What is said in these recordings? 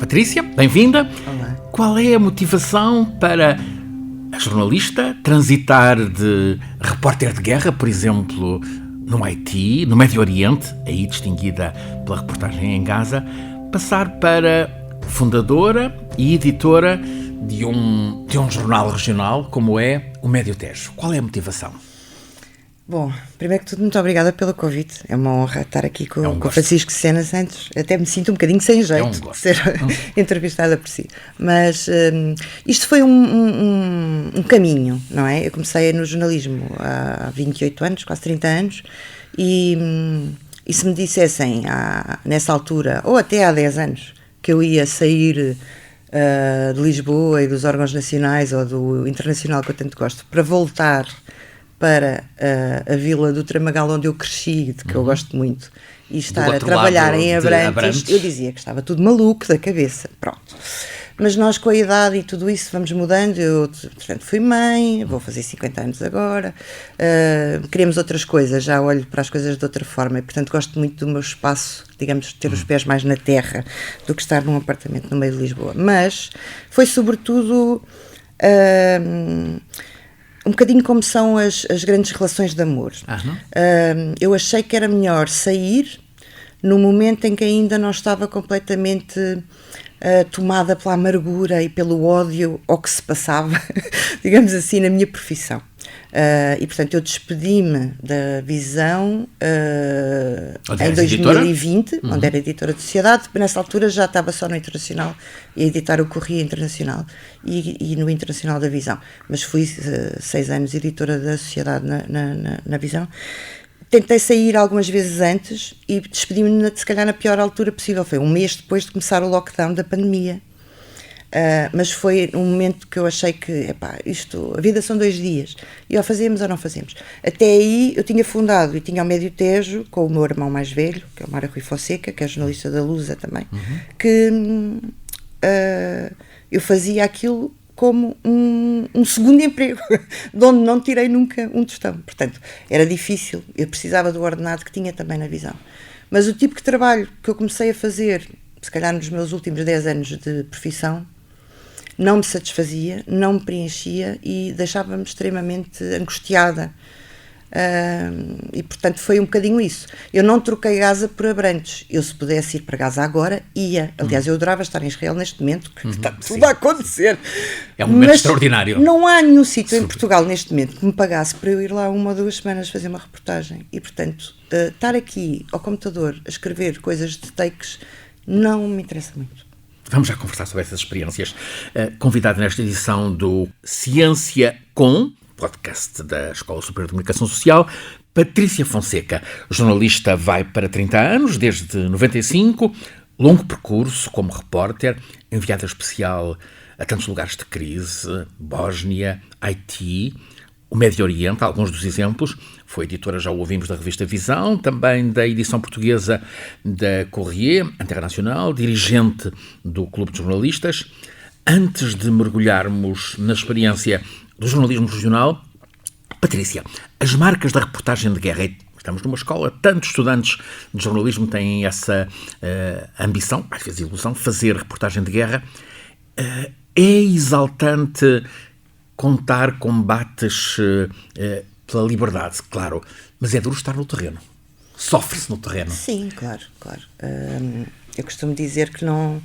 Patrícia, bem-vinda. Olá. Qual é a motivação para a jornalista transitar de repórter de guerra, por exemplo, no Haiti, no Médio Oriente, aí distinguida pela reportagem em Gaza, passar para fundadora e editora de um jornal regional como é o Médio Tejo? Qual é a motivação? Bom, primeiro que tudo, muito obrigada pelo convite. É uma honra estar aqui com o Francisco Sena Santos. Até me sinto um bocadinho sem jeito de ser entrevistada por si. Mas isto foi um caminho, não é? Eu comecei no jornalismo há 28 anos, quase 30 anos, e se me dissessem nessa altura, ou até há 10 anos, que eu ia sair de Lisboa e dos órgãos nacionais ou do internacional que eu tanto gosto, para voltar para a vila do Tramagal, onde eu cresci, de que eu gosto muito, e estar a trabalhar em Abrantes, eu dizia que estava tudo maluco da cabeça, pronto. Mas nós, com a idade e tudo isso, vamos mudando. Eu, portanto, fui mãe, vou fazer 50 anos agora, queremos outras coisas, já olho para as coisas de outra forma, e, portanto, gosto muito do meu espaço, digamos, de ter os pés mais na terra, do que estar num apartamento no meio de Lisboa. Mas foi, sobretudo, um bocadinho como são as grandes relações de amor. Eu achei que era melhor sair no momento em que ainda não estava completamente tomada pela amargura e pelo ódio ao que se passava, digamos assim, na minha profissão. E, portanto, eu despedi-me da Visão em 2020, onde era editora de Sociedade. Nessa altura já estava só no Internacional e a editar o Correio Internacional e no Internacional da Visão. Mas fui 6 anos editora da Sociedade na Visão. Tentei sair algumas vezes antes e despedi-me, se calhar, na pior altura possível. Foi um mês depois de começar o lockdown da pandemia. Mas foi um momento que eu achei que, a vida são 2 dias, e ou fazemos ou não fazemos. Até aí eu tinha fundado e tinha o Médio Tejo com o meu irmão mais velho, que é o Mário Rui Fonseca, que é jornalista da Lusa também, que eu fazia aquilo como um segundo emprego, de onde não tirei nunca um tostão. Portanto, era difícil, eu precisava do ordenado que tinha também na Visão. Mas o tipo de trabalho que eu comecei a fazer, se calhar nos meus últimos 10 anos de profissão, não me satisfazia, não me preenchia e deixava-me extremamente angustiada. E, portanto, foi um bocadinho isso. Eu não troquei Gaza por Abrantes. Eu, se pudesse ir para Gaza agora, ia. Aliás, eu adorava estar em Israel neste momento, que está tudo a acontecer. É um momento extraordinário. Não há nenhum sítio em Portugal neste momento que me pagasse para eu ir lá 1 ou 2 semanas fazer uma reportagem. E, portanto, estar aqui ao computador a escrever coisas de takes não me interessa muito. Vamos já conversar sobre essas experiências. Convidada nesta edição do Ciência Com, podcast da Escola Superior de Comunicação Social, Patrícia Fonseca. Jornalista vai para 30 anos, desde 95, longo percurso como repórter, enviada especial a tantos lugares de crise, Bósnia, Haiti, o Médio Oriente, alguns dos exemplos. Foi editora, já o ouvimos, da revista Visão, também da edição portuguesa da Correio Internacional, dirigente do Clube de Jornalistas. Antes de mergulharmos na experiência do jornalismo regional, Patrícia, as marcas da reportagem de guerra. Estamos numa escola, tantos estudantes de jornalismo têm essa ambição, às vezes ilusão, fazer reportagem de guerra. É exaltante contar combates pela liberdade, claro, mas é duro estar no terreno. Sofre-se no terreno. Sim, claro. Eu costumo dizer que não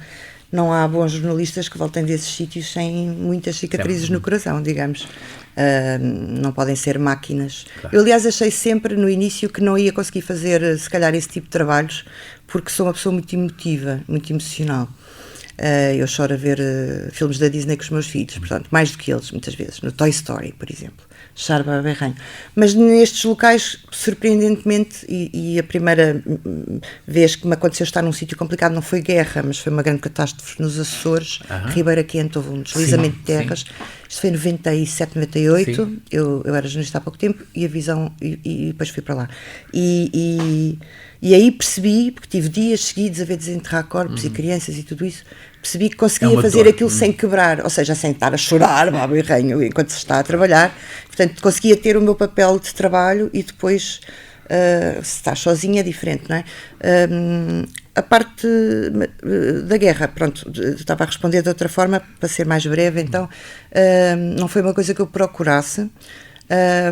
há bons jornalistas que voltem desses sítios sem muitas cicatrizes no coração, digamos. Não podem ser máquinas. Claro. Eu, aliás, achei sempre no início que não ia conseguir fazer, se calhar, esse tipo de trabalhos, porque sou uma pessoa muito emotiva, muito emocional. Eu choro a ver filmes da Disney com os meus filhos, portanto, mais do que eles, muitas vezes, no Toy Story, por exemplo, Charba Berranho. Mas nestes locais, surpreendentemente, e a primeira vez que me aconteceu estar num sítio complicado não foi guerra, mas foi uma grande catástrofe nos Açores, Ribeira Quente, houve um deslizamento de terras. Isto foi em 97, 98, eu era jornalista há pouco tempo, e a Visão, e depois fui para lá. E aí percebi, porque tive dias seguidos a ver desenterrar corpos e crianças e tudo isso, percebi que conseguia fazer aquilo sem quebrar, ou seja, sem estar a chorar, babo e ranho, enquanto se está a trabalhar. Portanto, conseguia ter o meu papel de trabalho e depois Se estás sozinha é diferente, não é? A parte da guerra, pronto, estava a responder de outra forma, para ser mais breve, então, não foi uma coisa que eu procurasse,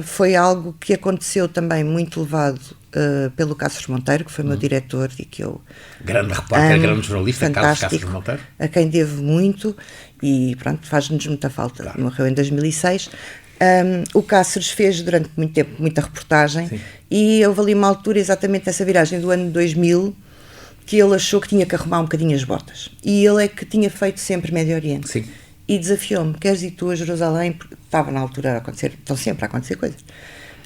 foi algo que aconteceu também muito levado pelo Cáceres Monteiro, que foi meu diretor e que eu... Grande repórter, grande jornalista, Cáceres Monteiro. A quem devo muito e, pronto, faz-nos muita falta. Claro. Morreu em 2006. O Cáceres fez durante muito tempo muita reportagem. Sim. E houve ali uma altura, exatamente nessa viragem do ano 2000, que ele achou que tinha que arrumar um bocadinho as botas. E ele é que tinha feito sempre Médio Oriente. Sim. E desafiou-me: queres ir tu a Jerusalém? Porque estava na altura a acontecer, estão sempre a acontecer coisas.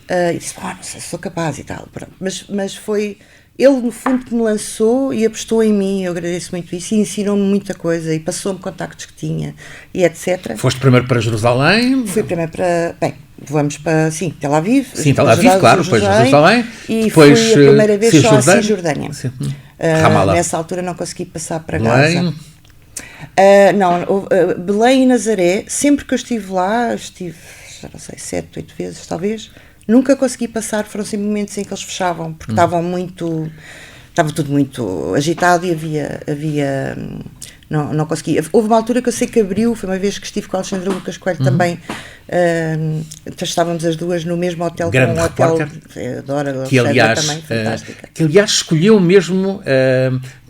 E disse: não sei se sou capaz e tal. Pronto. Mas foi ele, no fundo, que me lançou e apostou em mim. Eu agradeço muito isso e ensinou-me muita coisa e passou-me contactos que tinha e etc. Foste primeiro para Jerusalém? Fui primeiro para... Bem, vamos para, Tel Aviv. Sim, Tel Aviv, claro, depois Jerusalém. E depois, fui a primeira vez só a Cisjordânia. Nessa altura não consegui passar para Gaza. Belém e Nazaré, sempre que eu estive lá, já não sei, 7, 8 vezes talvez, nunca consegui passar, foram sempre momentos em que eles fechavam, porque estava tudo muito agitado e havia não conseguia. Houve uma altura que eu sei que abriu, foi uma vez que estive com a Alexandra Lucas Coelho também, estávamos as duas no mesmo hotel, grande com um hotel, adoro, que aliás, também, fantástica. Que aliás escolheu mesmo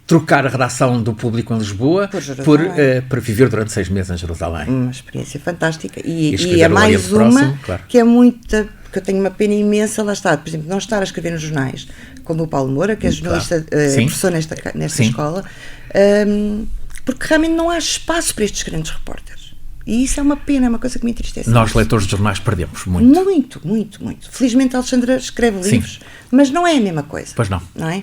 trocar a redação do Público em Lisboa para viver durante 6 meses em Jerusalém. Uma experiência fantástica. E é mais uma claro. Que é muita, porque eu tenho uma pena imensa, lá está, por exemplo, não estar a escrever nos jornais, como o Paulo Moura, que é jornalista, professor nesta escola, porque realmente não há espaço para estes grandes repórteres. E isso é uma pena, é uma coisa que me entristece. Nós, leitores de jornais, perdemos muito. Muito. Felizmente a Alexandra escreve livros, mas não é a mesma coisa. Pois não. Não é?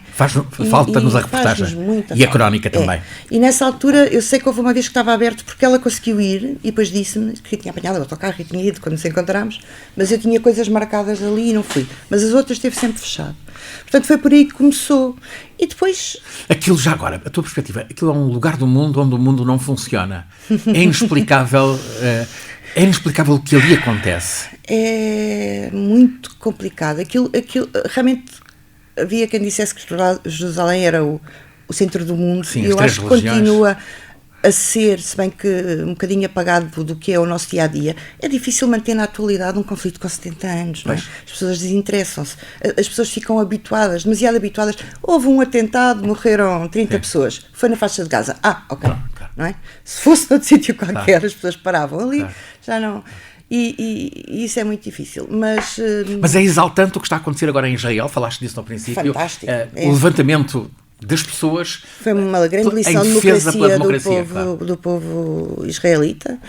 Falta-nos a reportagem. E a crónica também. E nessa altura, eu sei que houve uma vez que estava aberto porque ela conseguiu ir e depois disse-me que tinha apanhado o autocarro e tinha ido quando nos encontramos, mas eu tinha coisas marcadas ali e não fui. Mas as outras esteve sempre fechado. Portanto, foi por aí que começou. E depois... Aquilo já agora, a tua perspectiva, aquilo é um lugar do mundo onde o mundo não funciona. É inexplicável o que ali acontece. É muito complicado. Aquilo realmente, havia quem dissesse que Jerusalém era o centro do mundo. Sim, e eu acho que continua a ser, se bem que um bocadinho apagado do que é o nosso dia-a-dia. É difícil manter na atualidade um conflito com 70 anos, não é? As pessoas desinteressam-se, as pessoas ficam habituadas, demasiado habituadas. Houve um atentado, morreram 30 pessoas, foi na faixa de Gaza. Ok, não é? Se fosse noutro sítio qualquer, as pessoas paravam ali, já não... E isso é muito difícil, mas é exaltante o que está a acontecer agora em Israel, falaste disso no princípio. Fantástico. O levantamento das pessoas. Foi uma grande lição de democracia do povo israelita,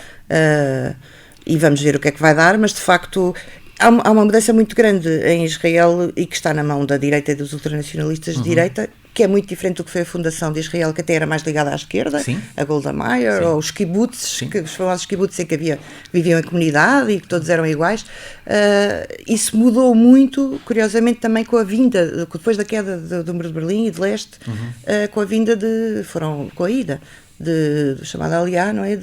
e vamos ver o que é que vai dar, mas de facto há uma mudança muito grande em Israel e que está na mão da direita e dos ultranacionalistas de direita, que é muito diferente do que foi a fundação de Israel, que até era mais ligada à esquerda, a Golda Meir, ou os kibbutz, os famosos kibbutz em que viviam em comunidade e que todos eram iguais. Isso mudou muito, curiosamente, também com a vinda, depois da queda do Muro de Berlim e de Leste, com a vinda com a ida do chamado Aliá, não é?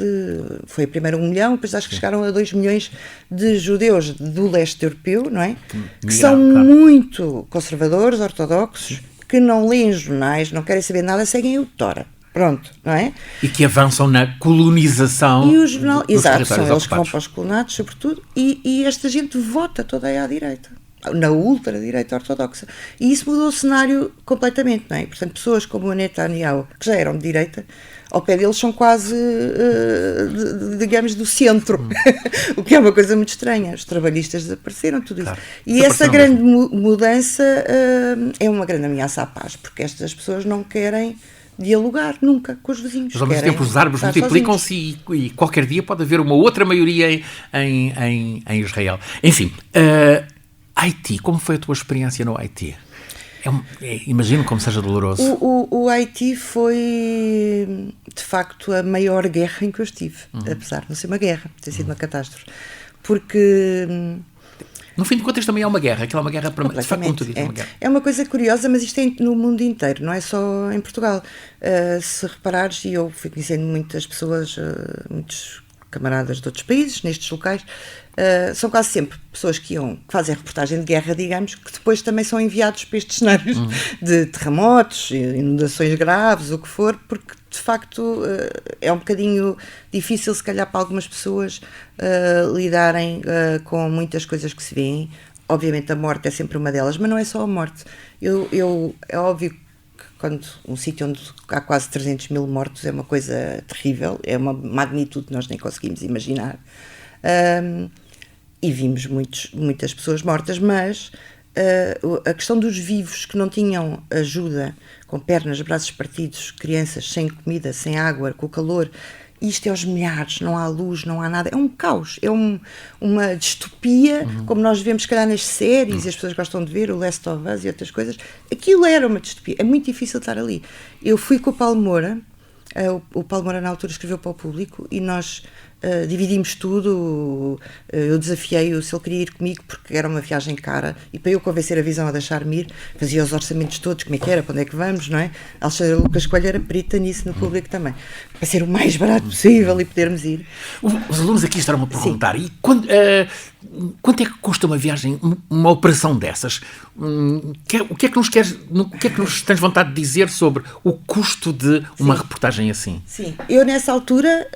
Foi primeiro 1 milhão, depois acho que chegaram a 2 milhões de judeus do leste europeu, não é? Que são muito conservadores, ortodoxos, que não leem jornais, não querem saber nada, seguem o Tora. Pronto, não é? E que avançam na colonização. E o jornal, exato, são eles que vão para os colonatos, sobretudo, e esta gente vota toda aí à direita, na ultradireita ortodoxa. E isso mudou o cenário completamente, não é? Portanto, pessoas como o Netanyahu, que já eram de direita, ao pé deles são quase, digamos, do centro, o que é uma coisa muito estranha. Os trabalhistas desapareceram, tudo isso. E essa grande mudança é uma grande ameaça à paz, porque estas pessoas não querem dialogar nunca com os vizinhos. Mas ao mesmo tempo os árabes multiplicam-se e qualquer dia pode haver uma outra maioria em Israel. Enfim, Haiti, como foi a tua experiência no Haiti? Imagino como seja doloroso. O Haiti foi, de facto, a maior guerra em que eu estive, apesar de não ser uma guerra, ter sido uma catástrofe. Porque... No fim de contas também é uma guerra, aquela é uma guerra para... De facto, como tu dizes, uma guerra. É uma coisa curiosa, mas isto é no mundo inteiro, não é só em Portugal. Se reparares, e eu fui conhecendo muitas pessoas, muitos camaradas de outros países, nestes locais, são quase sempre pessoas que fazem reportagem de guerra, digamos, que depois também são enviados para estes cenários de terremotos, inundações graves, o que for, porque de facto é um bocadinho difícil, se calhar, para algumas pessoas lidarem com muitas coisas que se vêem. Obviamente a morte é sempre uma delas, mas não é só a morte. É óbvio que quando um sítio onde há quase 300 mil mortos é uma coisa terrível, é uma magnitude que nós nem conseguimos imaginar. E vimos muitas pessoas mortas, mas a questão dos vivos que não tinham ajuda, com pernas, braços partidos, crianças sem comida, sem água, com o calor, isto é aos milhares, não há luz, não há nada, é um caos, é uma distopia, como nós vemos, se calhar, nas séries, e as pessoas gostam de ver, o Last of Us e outras coisas. Aquilo era uma distopia, é muito difícil estar ali. Eu fui com o Paulo Moura, o Paulo Moura na altura escreveu para o Público, e nós dividimos tudo. Eu desafiei-o se ele queria ir comigo, porque era uma viagem cara, e para eu convencer a Visão a deixar-me ir, fazia os orçamentos todos, como é que era, para onde é que vamos, não é? A Alexandra Lucas Coelho era perita nisso no Público também, para ser o mais barato possível e podermos ir. Os alunos aqui estarão a perguntar, e quanto é que custa uma viagem, uma operação dessas? O que é que nos tens vontade de dizer sobre o custo de uma reportagem assim? Sim, eu nessa altura,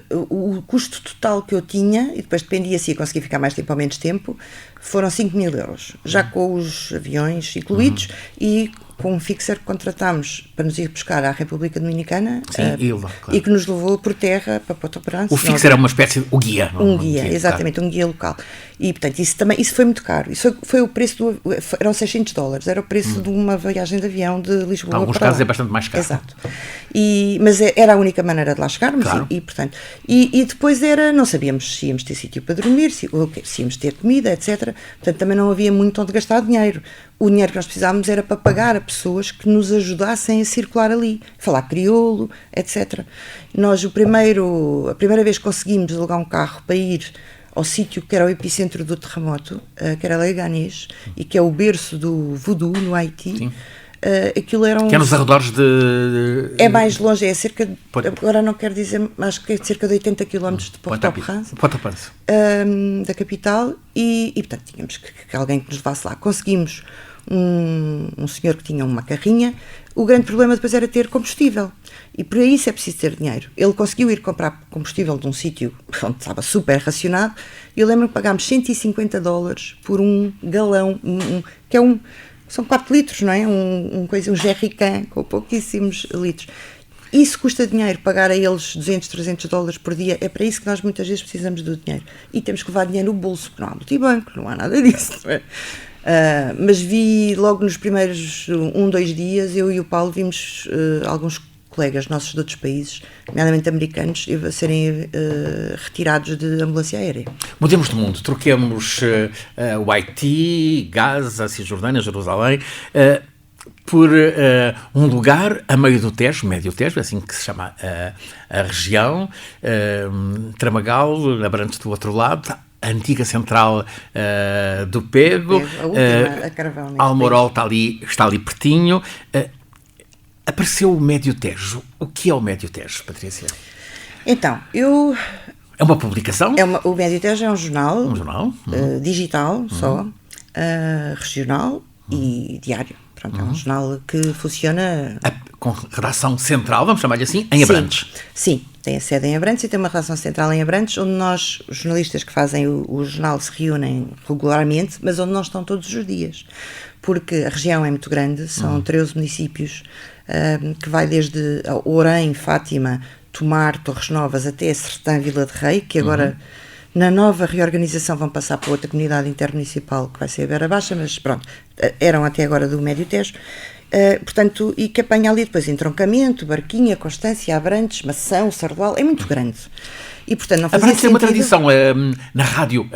o custo total que eu tinha, e depois dependia se ia conseguir ficar mais tempo ou menos tempo, foram 5 mil euros, já com os aviões incluídos e com um fixer que contratámos para nos ir buscar à República Dominicana. Sim, claro. E que nos levou por terra para Port-au-Prince. O fixer é uma espécie de guia. Um guia, exatamente, claro. Um guia local. E, portanto, isso foi muito caro. Isso foi o preço eram $600, era o preço de uma viagem de avião de Lisboa para lá. Em alguns casos é bastante mais caro. Exato. Mas era a única maneira de lá chegarmos, claro. Portanto, e depois não sabíamos se íamos ter sítio para dormir, se íamos ter comida, etc. Portanto, também não havia muito onde gastar dinheiro. O dinheiro que nós precisávamos era para pagar a pessoas que nos ajudassem a circular ali, falar crioulo, etc. Nós, a primeira vez que conseguimos alugar um carro para ir ao sítio que era o epicentro do terremoto, que era Leganés, e que é o berço do voodoo no Haiti. Sim. Aquilo era que é nos arredores de... É mais longe, é cerca de... Agora não quero dizer, mas que é cerca de 80 km de Port-au-Prince. Da capital, e portanto tínhamos que alguém que nos levasse lá. Conseguimos um senhor que tinha uma carrinha. O grande problema depois era ter combustível, e por isso é preciso ter dinheiro. Ele conseguiu ir comprar combustível de um sítio onde estava super racionado, e eu lembro que pagámos $150 por um galão, que é são 4 litros, não é? Um jerrycan com pouquíssimos litros. Isso custa dinheiro, pagar a eles $200, $300 por dia. É para isso que nós muitas vezes precisamos do dinheiro. E temos que levar dinheiro no bolso, porque não há multibanco, não há nada disso. Não é? Mas vi logo nos primeiros 2 dias, eu e o Paulo vimos alguns colegas nossos de outros países, nomeadamente americanos, a serem retirados de ambulância aérea. Mudemos de mundo, troquemos o Haiti, Gaza, Cisjordânia, Jerusalém, por um lugar a meio do Tejo, Médio Tejo, assim que se chama a região, Tramagal, Abrantes do outro lado, a antiga central do Pego, a Carvão, Almorol está ali pertinho. Apareceu o Médio Tejo. O que é o Médio Tejo, Patrícia? Então, É uma publicação? O Médio Tejo é um jornal. Um jornal? Digital, só, regional e diário. Pronto, é um jornal que funciona... Com redação central, vamos chamar-lhe assim, em Abrantes. Sim, tem a sede em Abrantes e tem uma redação central em Abrantes, onde nós, os jornalistas que fazem o jornal, se reúnem regularmente, mas onde não estão todos os dias. Porque a região é muito grande, são 13 municípios, que vai desde Orém, Fátima, Tomar, Torres Novas, até Sertã, Vila de Rei, que agora... Na nova reorganização vão passar para outra comunidade intermunicipal, que vai ser a Beira Baixa, mas pronto, eram até agora do Médio Tejo. Portanto, e que apanha ali depois Entroncamento, Barquinha, Constância, Abrantes, Mação, Sardual, é muito grande. E, portanto, não fazia sentido... Abrantes tem uma tradição na rádio,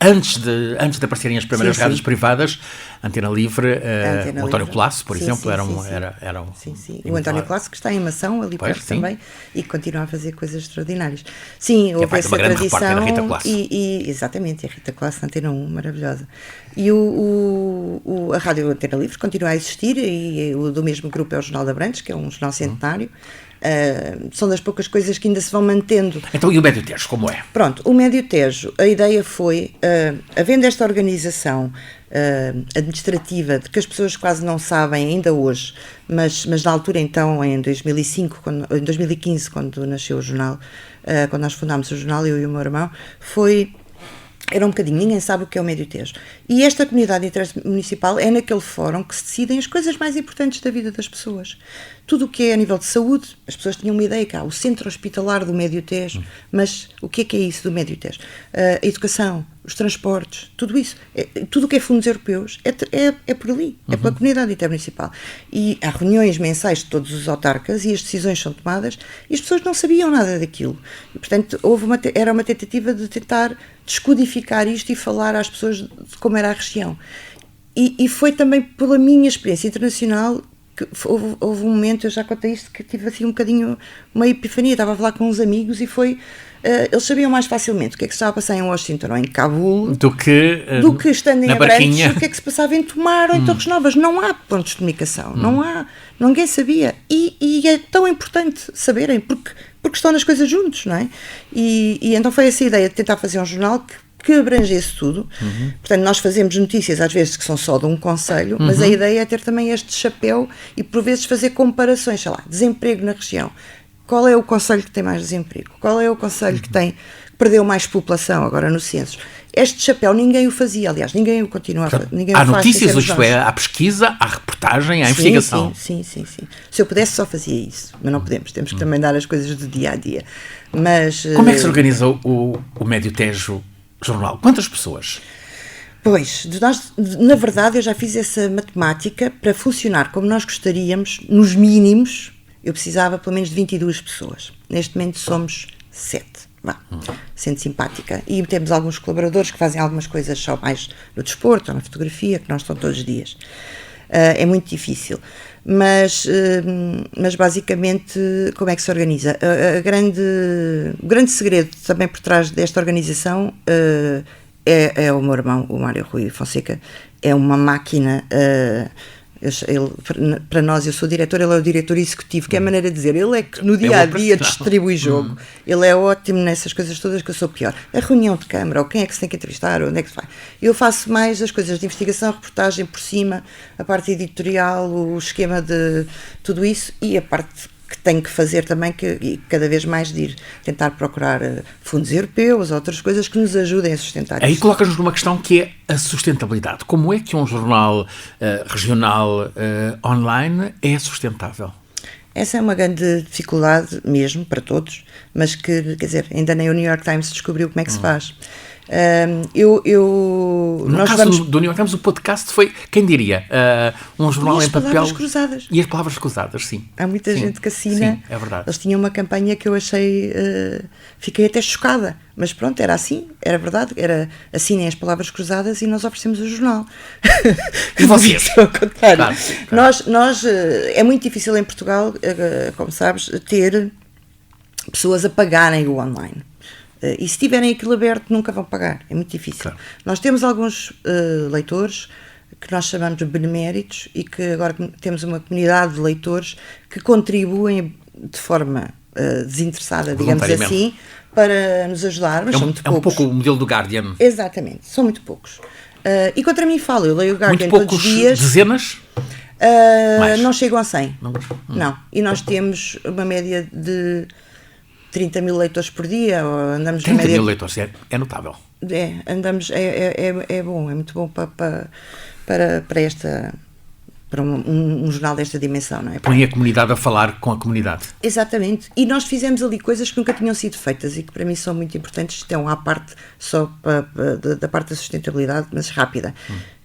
antes de aparecerem as primeiras rádios privadas, Antena Livre, o António Colasso, por exemplo, era um... Sim. O António Colasso, que está em Mação, ali perto também, e que continua a fazer coisas extraordinárias. Sim, houve essa tradição... Rita Colasso. Exatamente, a Rita Colasso na Antena 1, maravilhosa. E a Rádio Antena Livre continua a existir, e o do mesmo grupo é o Jornal de Abrantes, que é um jornal centenário. São das poucas coisas que ainda se vão mantendo. Então, e o Médio Tejo, como é? Pronto, o Médio Tejo, a ideia foi, havendo esta organização administrativa, de que as pessoas quase não sabem ainda hoje, mas na altura então, em 2015, quando nasceu o jornal, quando nós fundámos o jornal, eu e o meu irmão, era um bocadinho, ninguém sabe o que é o Médio Tejo. E esta comunidade de interesse municipal é naquele fórum que se decidem as coisas mais importantes da vida das pessoas. Tudo o que é a nível de saúde, as pessoas tinham uma ideia que há o centro hospitalar do Médio Tejo, mas o que é isso do Médio Tejo? A educação, os transportes, tudo isso, tudo o que é fundos europeus é por ali, é pela comunidade intermunicipal. E há reuniões mensais de todos os autarcas e as decisões são tomadas e as pessoas não sabiam nada daquilo. E, portanto, era uma tentativa de tentar descodificar isto e falar às pessoas de como era a região. E foi também pela minha experiência internacional que houve um momento, eu já contei isto, que tive assim um bocadinho uma epifania, estava a falar com uns amigos e foi... eles sabiam mais facilmente o que é que se estava a passar em Washington ou em Cabul do que estando em Abrantes, o que é que se passava em Tomar ou em Torres Novas. Não há pontos de comunicação, ninguém sabia. E é tão importante saberem, porque estão nas coisas juntos, não é? E então foi essa ideia de tentar fazer um jornal que abrangesse tudo. Portanto, nós fazemos notícias às vezes que são só de um concelho, mas a ideia é ter também este chapéu e por vezes fazer comparações, sei lá, desemprego na região. Qual é o concelho que tem mais desemprego? Qual é o concelho que perdeu mais população agora no censo? Este chapéu ninguém o fazia, aliás, ninguém o continua a fazer. Há notícias, isto é, há pesquisa, há reportagem, há investigação. Sim. Se eu pudesse só fazia isso, mas não podemos, temos que também dar as coisas do dia a dia. Mas, como é que se organiza o Médio Tejo Jornal? Quantas pessoas? Pois, na verdade eu já fiz essa matemática para funcionar como nós gostaríamos, nos mínimos, eu precisava pelo menos de 22 pessoas. Neste momento somos 7. Sendo simpática. E temos alguns colaboradores que fazem algumas coisas só mais no desporto ou na fotografia, que não estão todos os dias. É muito difícil. Mas basicamente, como é que se organiza? O grande segredo também por trás desta organização é o meu irmão, o Mário Rui Fonseca. É uma máquina... para nós, eu sou diretor, ele é o diretor executivo, que é a maneira de dizer, ele é que no dia a dia distribui jogo, ele é ótimo nessas coisas todas, que eu sou pior. A reunião de câmara, ou quem é que se tem que entrevistar, onde é que se vai. Eu faço mais as coisas de investigação, reportagem por cima, a parte editorial, o esquema de tudo isso e a parte que tenho que fazer também, e cada vez mais de ir tentar procurar fundos europeus, outras coisas que nos ajudem a sustentar isso. Aí colocas-nos numa questão que é a sustentabilidade. Como é que um jornal regional online é sustentável? Essa é uma grande dificuldade mesmo para todos, mas que, quer dizer, ainda nem o New York Times descobriu como é que se faz. No caso do New York Times, o podcast foi, quem diria, um jornal em papel... E as palavras cruzadas. E as palavras cruzadas, sim. Há muita gente que assina. Sim, é verdade. Eles tinham uma campanha que eu achei... fiquei até chocada. Mas pronto, era assim, era verdade. Era assinem as palavras cruzadas e nós oferecemos o jornal. E vocês? Claro. Nós, é muito difícil em Portugal, como sabes, ter pessoas a pagarem o online. E se tiverem aquilo aberto nunca vão pagar, é muito difícil. Claro. Nós temos alguns leitores que nós chamamos de beneméritos e que agora temos uma comunidade de leitores que contribuem de forma desinteressada, digamos assim, para nos ajudar, mas são muito poucos. É um pouco o modelo do Guardian. Exatamente, são muito poucos. E contra mim falo, eu leio o Guardian muito poucos, todos os dias. Dezenas? Não chegam a 100. Não. E nós temos uma média de 30 mil leitores por dia, ou andamos 30 mil leitores, é notável. É bom, é muito bom para um jornal desta dimensão, não é? Põe a comunidade a falar com a comunidade. Exatamente, e nós fizemos ali coisas que nunca tinham sido feitas e que para mim são muito importantes, estão à parte só da parte da sustentabilidade, mas rápida,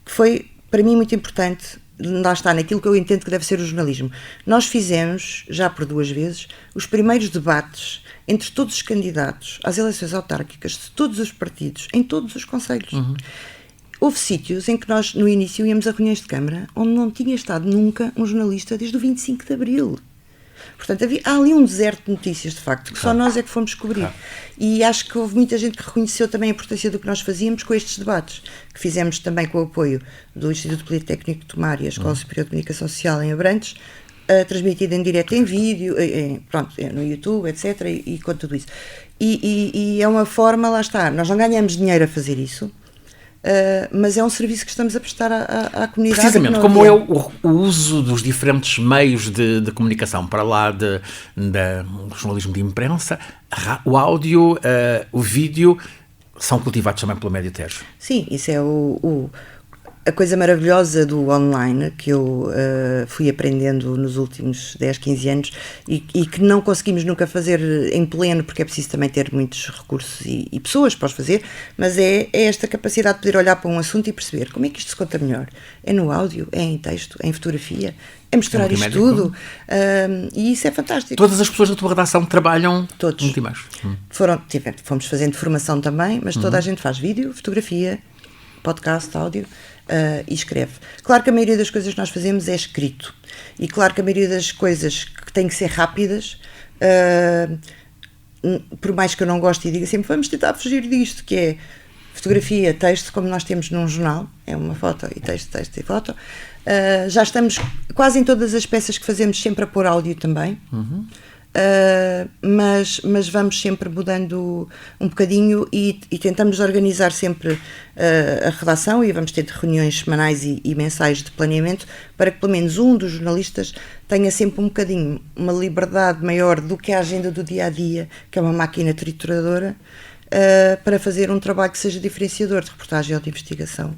que foi para mim muito importante. Lá está, naquilo que eu entendo que deve ser o jornalismo. Nós fizemos, já por 2 vezes, os primeiros debates entre todos os candidatos às eleições autárquicas de todos os partidos, em todos os concelhos. Houve sítios em que nós, no início, íamos a reuniões de Câmara onde não tinha estado nunca um jornalista desde o 25 de Abril. Portanto, há ali um deserto de notícias, de facto, que só nós é que fomos descobrir. E acho que houve muita gente que reconheceu também a importância do que nós fazíamos com estes debates, que fizemos também com o apoio do Instituto Politécnico de Tomar e a Escola Superior de Comunicação Social em Abrantes, transmitida em direto em vídeo, no YouTube, etc. E com tudo isso. E é uma forma, lá está, nós não ganhamos dinheiro a fazer isso, mas é um serviço que estamos a prestar à comunidade. Precisamente, como é o uso dos diferentes meios de comunicação, para lá do jornalismo de imprensa, o áudio, o vídeo, são cultivados também pelo Médio Tejo. Sim, isso é a coisa maravilhosa do online que eu fui aprendendo nos últimos 10, 15 anos e que não conseguimos nunca fazer em pleno, porque é preciso também ter muitos recursos e pessoas para os fazer, mas é esta capacidade de poder olhar para um assunto e perceber como é que isto se conta melhor. É no áudio, é em texto, é em fotografia, é misturar isto tudo, e isso é fantástico. Todas as pessoas da tua redação trabalham todos multimédia. Fomos fazendo formação também, mas toda a gente faz vídeo, fotografia, podcast, áudio, e escreve. Claro que a maioria das coisas que nós fazemos é escrito, e claro que a maioria das coisas que têm que ser rápidas, por mais que eu não goste e diga sempre, vamos tentar fugir disto, que é fotografia, texto, como nós temos num jornal, é uma foto e texto, texto e foto. Já estamos quase em todas as peças que fazemos sempre a pôr áudio também. Mas vamos sempre mudando um bocadinho e tentamos organizar sempre a redação, e vamos ter reuniões semanais e mensais de planeamento para que pelo menos um dos jornalistas tenha sempre um bocadinho uma liberdade maior do que a agenda do dia-a-dia, que é uma máquina trituradora, para fazer um trabalho que seja diferenciador de reportagem ou de investigação,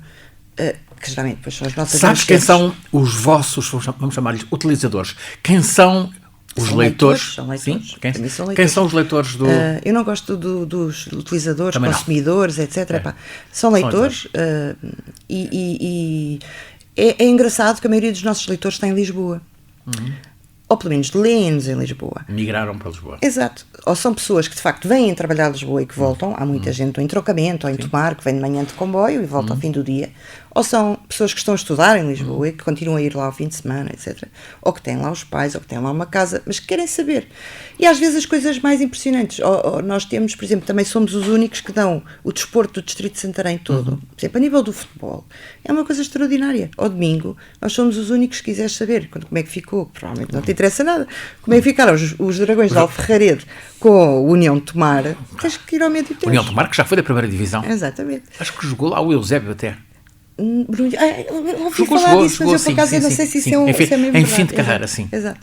que geralmente depois são as nossas... Sabes quem são os vossos, vamos chamar-lhes, utilizadores? Quem são... Os leitores, são leitores. Sim? Quem são os leitores do... eu não gosto dos utilizadores, também consumidores, etc. São leitores, e é engraçado que a maioria dos nossos leitores está em Lisboa. Ou pelo menos leem-nos em Lisboa. Migraram para Lisboa. Exato. Ou são pessoas que de facto vêm trabalhar a Lisboa e que voltam. Há muita gente no entrocamento ou em Tomar, que vem de manhã de comboio e volta ao fim do dia. Ou são pessoas que estão a estudar em Lisboa e que continuam a ir lá ao fim de semana, etc. Ou que têm lá os pais, ou que têm lá uma casa, mas que querem saber. E às vezes as coisas mais impressionantes. Ou nós temos, por exemplo, também somos os únicos que dão o desporto do Distrito de Santarém todo. Por exemplo, a nível do futebol. É uma coisa extraordinária. Ao domingo, nós somos os únicos que quiseres saber como é que ficou. Provavelmente não te interessa nada. Como é que ficaram os Dragões de Alferraredo com o União de Tomar? Tens que ir ao Médio Tejo. União de Tomar, que já foi da primeira divisão. Exatamente. Acho que jogou lá o Eusébio até. Ouvi falar disso, mas eu por acaso não sei se isso é mesmo verdade. Em fim de carreira, sim. Exato.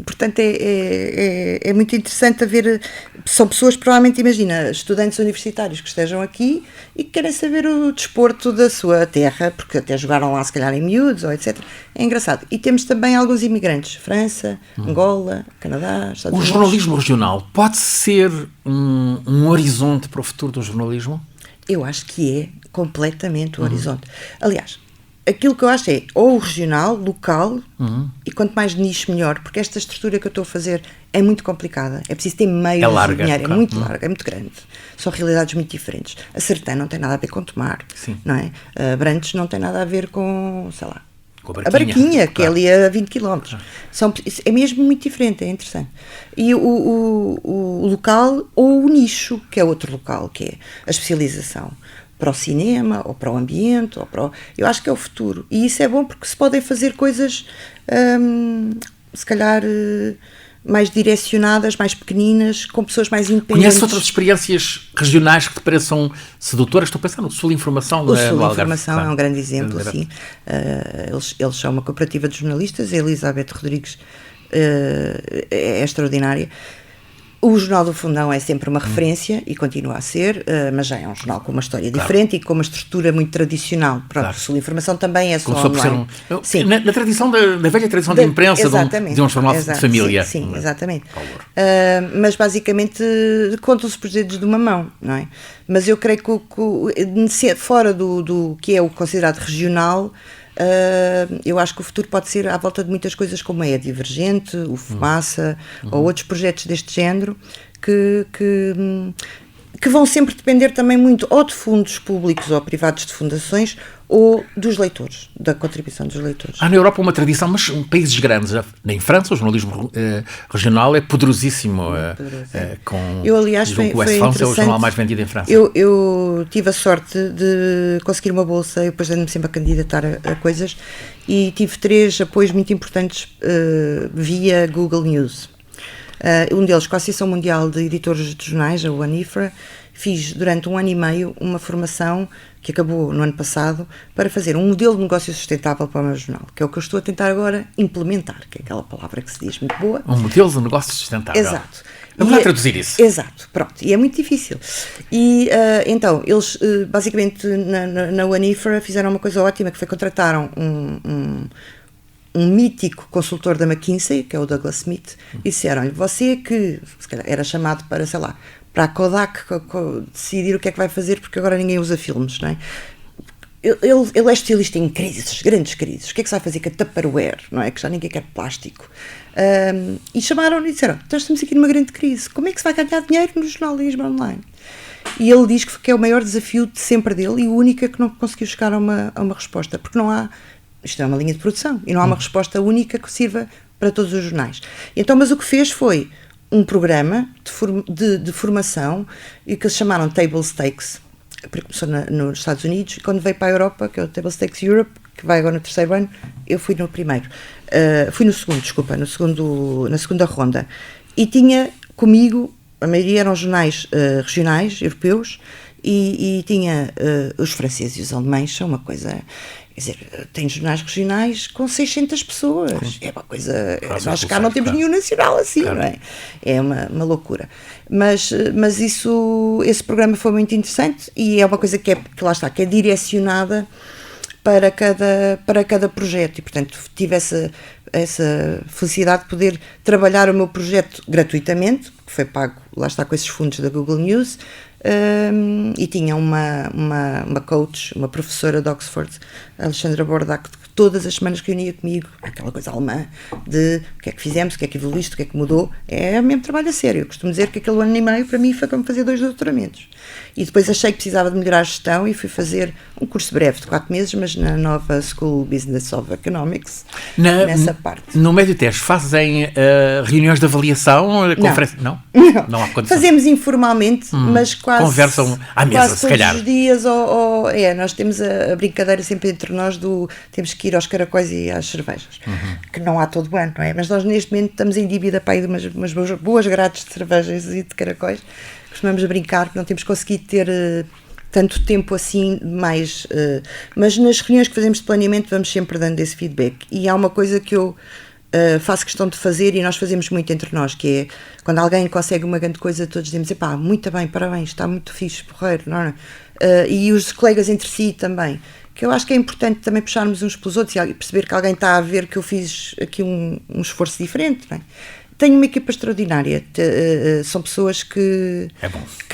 Portanto, é muito interessante haver... São pessoas, provavelmente, imagina, estudantes universitários que estejam aqui e que querem saber o desporto da sua terra, porque até jogaram lá, se calhar, em miúdos, ou etc. É engraçado. E temos também alguns imigrantes. França, Angola, Canadá, Estados Unidos. O jornalismo regional pode ser um horizonte para o futuro do jornalismo? Eu acho que é completamente o horizonte. Aliás, aquilo que eu acho é ou regional, local, e quanto mais nicho melhor, porque esta estrutura que eu estou a fazer é muito complicada, é preciso ter meios de dinheiro, é muito larga, é muito grande, são realidades muito diferentes. A Sertã não tem nada a ver com Tomar, não é? A Abrantes não tem nada a ver com, sei lá, a Barquinha, que é ali a 20 km. É mesmo muito diferente, é interessante. E o local ou o nicho, que é outro local, que é a especialização para o cinema, ou para o ambiente, eu acho que é o futuro. E isso é bom porque se podem fazer coisas, se calhar, mais direcionadas, mais pequeninas, com pessoas mais independentes. Conheces outras experiências regionais que te pareçam sedutoras? Estou pensando no Sul Informação. O Sul Informação é um grande exemplo, sim. Eles são uma cooperativa de jornalistas, a Elizabeth Rodrigues é extraordinária. O Jornal do Fundão é sempre uma referência e continua a ser, mas já é um jornal com uma história diferente e com uma estrutura muito tradicional. Pronto, o Sul Informação também é só online. Sim. Na tradição da velha tradição de imprensa de um jornal de família. Sim, exatamente. Mas basicamente contam-se por dedos de uma mão, não é? Mas eu creio que fora do que é o considerado regional, eu acho que o futuro pode ser à volta de muitas coisas como a Divergente, o Fumaça ou outros projetos deste género que que vão sempre depender também muito ou de fundos públicos ou privados de fundações ou dos leitores, da contribuição dos leitores. Há na Europa uma tradição, mas em países grandes, em França o jornalismo regional é poderosíssimo. Eu, aliás, foi France é o jornal mais vendido em França. Eu tive a sorte de conseguir uma bolsa, eu depois ando-me sempre a candidatar a coisas, e tive 3 apoios muito importantes via Google News. Um deles com a Associação Mundial de Editores de Jornais, a UNIFRA. Fiz durante 1 ano e meio uma formação que acabou no ano passado para fazer um modelo de negócio sustentável para o meu jornal, que é o que eu estou a tentar agora implementar, que é aquela palavra que se diz muito boa. Um modelo de negócio sustentável. Exato. Vamos lá traduzir isso. Exato, pronto. E é muito difícil. E então, eles basicamente na UNIFRA fizeram uma coisa ótima, que foi contrataram um mítico consultor da McKinsey, que é o Douglas Smith, e disseram-lhe: você que se calhar era chamado para, sei lá, para a Kodak decidir o que é que vai fazer, porque agora ninguém usa filmes, não é? Ele é estilista em crises, grandes crises. O que é que se vai fazer com a Tupperware, não é? Que já ninguém quer plástico. E chamaram-no e disseram: nós estamos aqui numa grande crise, como é que se vai ganhar dinheiro no jornalismo online? E ele diz que é o maior desafio de sempre dele e o único é que não conseguiu chegar a uma resposta, porque não há, isto é uma linha de produção, e não há uma resposta única que sirva para todos os jornais. Então, mas o que fez foi um programa de formação e que se chamaram Table Stakes, porque começou nos Estados Unidos, e quando veio para a Europa, que é o Table Stakes Europe, que vai agora no 3º ano, eu fui no primeiro. Fui no segundo, desculpa, na segunda ronda. E tinha comigo, a maioria eram jornais regionais, europeus, e tinha os franceses e os alemães, são uma coisa... Quer dizer, tem jornais regionais com 600 pessoas. É uma coisa... Nós cá não temos nenhum nacional assim, não é? É uma loucura. Mas esse programa foi muito interessante e é uma coisa que lá está, que é direcionada para cada projeto. E, portanto, tive essa felicidade de poder trabalhar o meu projeto gratuitamente, que foi pago, lá está, com esses fundos da Google News. E tinha uma coach, uma professora de Oxford, Alexandra Bordak, que todas as semanas reunia comigo, aquela coisa alemã de o que é que fizemos, o que é que evoluíste, o que é que mudou. É o mesmo trabalho a sério. Eu costumo dizer que aquele 1 ano e meio para mim foi como fazer 2 doutoramentos. E depois achei que precisava de melhorar a gestão e fui fazer um curso breve de 4 meses, mas na nova School Business of Economics, nessa parte. No Médio Tejo fazem reuniões de avaliação, conferência? Não há condição. Fazemos informalmente, mas quase... Conversam à mesa, se calhar. Todos os dias, nós temos a brincadeira sempre entre nós temos que ir aos caracóis e às cervejas, que não há todo o ano, não é? Mas nós neste momento estamos em dívida para ir de umas boas grades de cervejas e de caracóis. Costumamos brincar que não temos conseguido ter tanto tempo assim mais, mas nas reuniões que fazemos de planeamento vamos sempre dando esse feedback. E há uma coisa que eu faço questão de fazer e nós fazemos muito entre nós, que é quando alguém consegue uma grande coisa, todos dizemos: epá, muito bem, parabéns, está muito fixe, porreiro, não é? E os colegas entre si também, que eu acho que é importante também puxarmos uns pelos outros e perceber que alguém está a ver que eu fiz aqui um esforço diferente, não é? Tenho uma equipa extraordinária, são pessoas que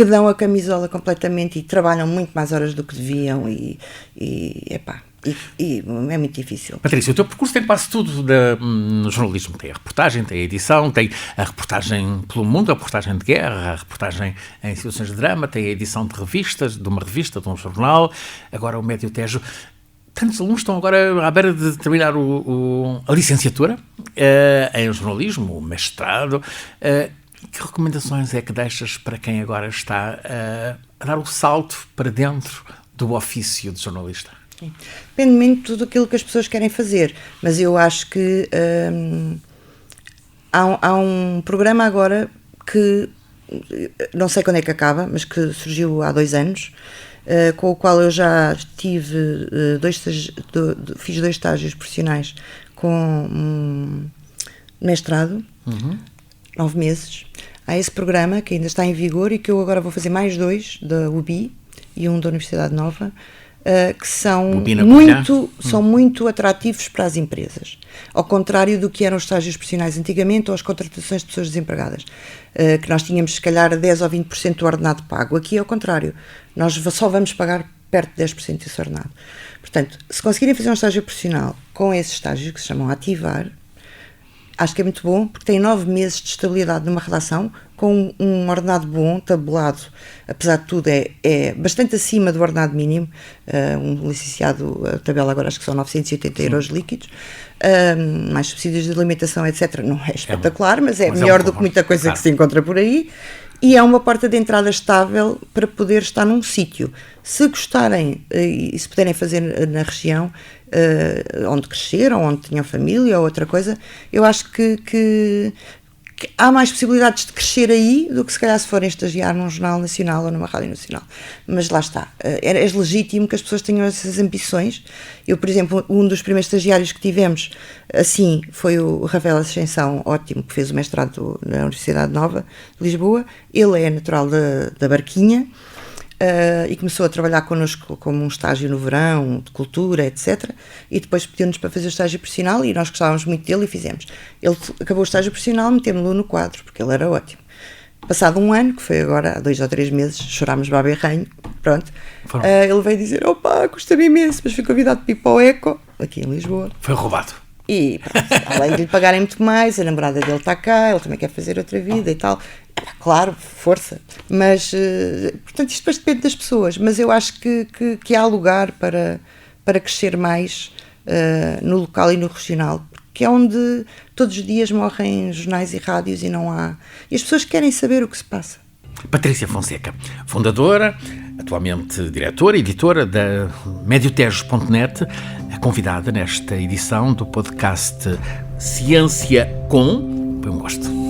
dão a camisola completamente e trabalham muito mais horas do que deviam e é muito difícil. Patrícia, o teu percurso tem quase tudo no jornalismo. Tem a reportagem, tem a edição, tem a reportagem pelo mundo, a reportagem de guerra, a reportagem em situações de drama, tem a edição de revistas, de uma revista, de um jornal, agora o Médio Tejo. Tantos alunos estão agora à beira de terminar a licenciatura em jornalismo, o mestrado. Que recomendações é que deixas para quem agora está a dar o salto para dentro do ofício de jornalista? Depende muito de tudo aquilo que as pessoas querem fazer, mas eu acho que há um programa agora que não sei quando é que acaba, mas que surgiu há 2 anos, com o qual eu já tive fiz 2 estágios profissionais com mestrado, 9 meses. Há esse programa que ainda está em vigor e que eu agora vou fazer mais 2 da UBI e um da Universidade Nova, que são muito atrativos para as empresas, ao contrário do que eram os estágios profissionais antigamente ou as contratações de pessoas desempregadas, que nós tínhamos se calhar 10 ou 20% do ordenado pago. Aqui é ao contrário, nós só vamos pagar perto de 10% desse ordenado. Portanto, se conseguirem fazer um estágio profissional com esses estágios que se chamam ativar, acho que é muito bom, porque tem 9 meses de estabilidade numa redação com um ordenado bom, tabulado, apesar de tudo, é bastante acima do ordenado mínimo. Um licenciado, a tabela agora acho que são 980 euros líquidos, mais subsídios de alimentação, etc. Não é espetacular, mas é melhor do que muita coisa que se encontra por aí. E é uma porta de entrada estável para poder estar num sítio. Se gostarem e se puderem fazer na região onde cresceram, onde tinham família ou outra coisa, eu acho que há mais possibilidades de crescer aí do que se calhar se forem estagiar num jornal nacional ou numa rádio nacional. Mas lá está, é legítimo que as pessoas tenham essas ambições. Eu, por exemplo, um dos primeiros estagiários que tivemos assim foi o Rafael Ascensão, ótimo, que fez o mestrado na Universidade Nova de Lisboa. Ele é natural da Barquinha. E começou a trabalhar connosco como um estágio no verão, de cultura, etc. E depois pediu-nos para fazer o estágio profissional e nós gostávamos muito dele e fizemos. Ele acabou o estágio profissional, metemos-lo no quadro, porque ele era ótimo. Passado um ano, que foi agora há 2 ou 3 meses, chorámos baba e ranho, pronto. Ele veio dizer, opa, custa-me imenso, mas fui convidado para ir para o Eco, aqui em Lisboa. Foi roubado. E pronto, além de lhe pagarem muito mais, a namorada dele está cá, ele também quer fazer outra vida e tal. Claro, força. Mas, portanto, isto depois depende das pessoas. Mas eu acho que há lugar para crescer mais no local e no regional. Porque é onde todos os dias morrem jornais e rádios e não há... E as pessoas querem saber o que se passa. Patrícia Fonseca, fundadora, atualmente diretora e editora da Mediotejos.net, convidada nesta edição do podcast Ciência Com. Foi um gosto.